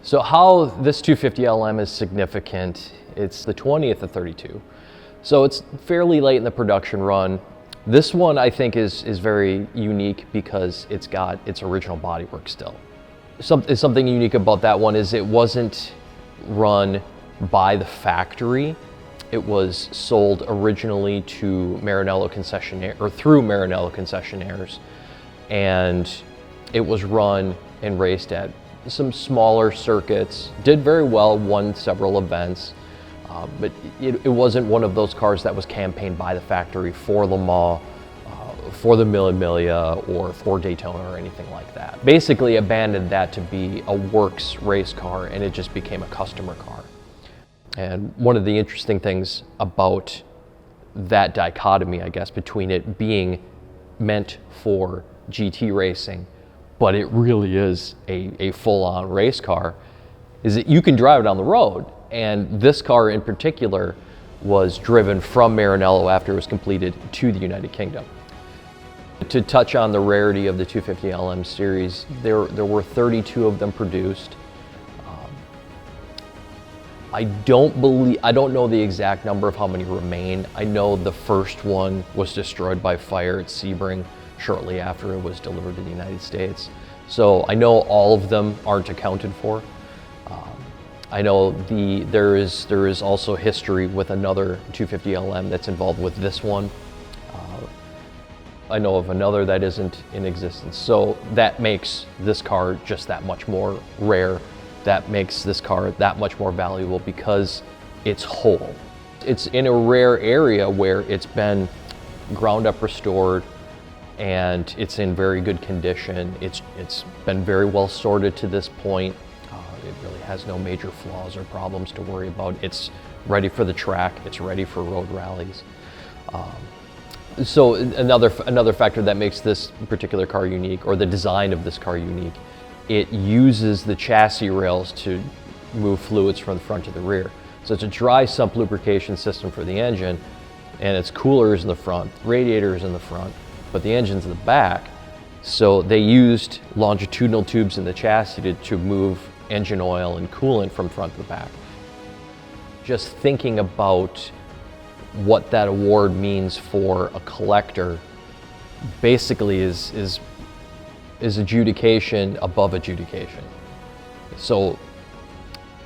So how this 250 LM is significant, it's the 20th of 32. So it's fairly late in the production run. This one I think is very unique because it's got its original bodywork still. Something unique about that one is it wasn't run by the factory. It was sold originally to Maranello concessionaire, or through Maranello concessionaires, and it was run and raced at some smaller circuits. Did very well, won several events, but it wasn't one of those cars that was campaigned by the factory for Le Mans, for the Mille Miglia, or for Daytona or anything like that. Basically abandoned that to be a works race car, and it just became a customer car. And one of the interesting things about that dichotomy, I guess, between it being meant for GT racing, but it really is a full-on race car, is that you can drive it on the road. And this car in particular was driven from Maranello after it was completed to the United Kingdom. To touch on the rarity of the 250 LM series, there were 32 of them produced. I don't know the exact number of how many remain. I know the first one was destroyed by fire at Sebring shortly after it was delivered to the United States. So I know all of them aren't accounted for. I know there is also history with another 250 LM that's involved with this one. I know of another that isn't in existence. So that makes this car just that much more rare. That makes this car that much more valuable because it's whole. It's in a rare area where it's been ground up restored, and it's in very good condition. It's been very well sorted to this point. It really has no major flaws or problems to worry about. It's ready for the track. It's ready for road rallies. So another factor that makes this particular car unique, or the design of this car unique, it uses the chassis rails to move fluids from the front to the rear. So it's a dry sump lubrication system for the engine, and its cooler is in the front, radiator is in the front, but the engine's in the back. So they used longitudinal tubes in the chassis to move engine oil and coolant from front to the back. Just thinking about what that award means for a collector basically is adjudication above adjudication. So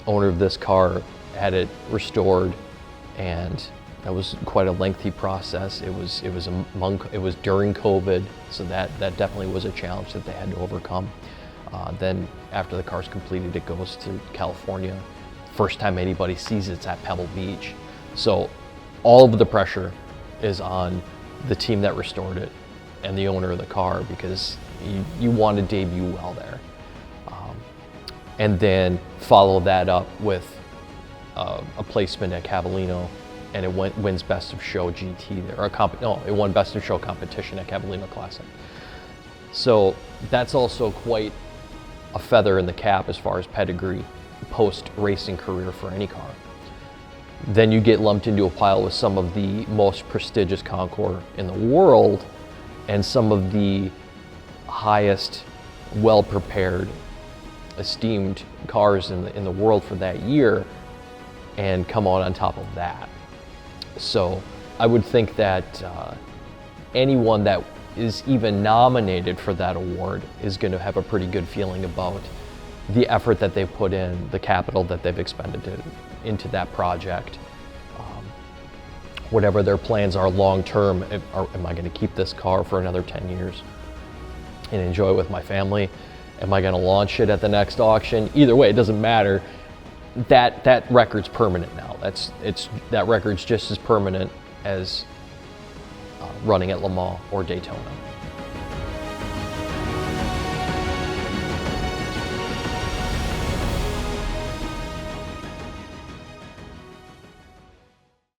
owner of this car had it restored, and that was quite a lengthy process. It was during COVID, so that definitely was a challenge that they had to overcome. Then after the car's completed, it goes to California. First time anybody sees it's at Pebble Beach. So all of the pressure is on the team that restored it and the owner of the car, because you want to debut well there. And then follow that up with a placement at Cavallino, and it wins Best of Show GT there, it won Best of Show competition at Cavallino Classic. So that's also quite a feather in the cap as far as pedigree post-racing career for any car. Then you get lumped into a pile with some of the most prestigious concours in the world, and some of the highest, well-prepared, esteemed cars in the world for that year, and come on top of that. So I would think that anyone that is even nominated for that award is going to have a pretty good feeling about the effort that they've put in, the capital that they've expended into that project. Whatever their plans are long term, am I going to keep this car for another 10 years and enjoy it with my family? Am I going to launch it at the next auction? Either way, it doesn't matter. That record's permanent now. That record's just as permanent as running at Le Mans or Daytona.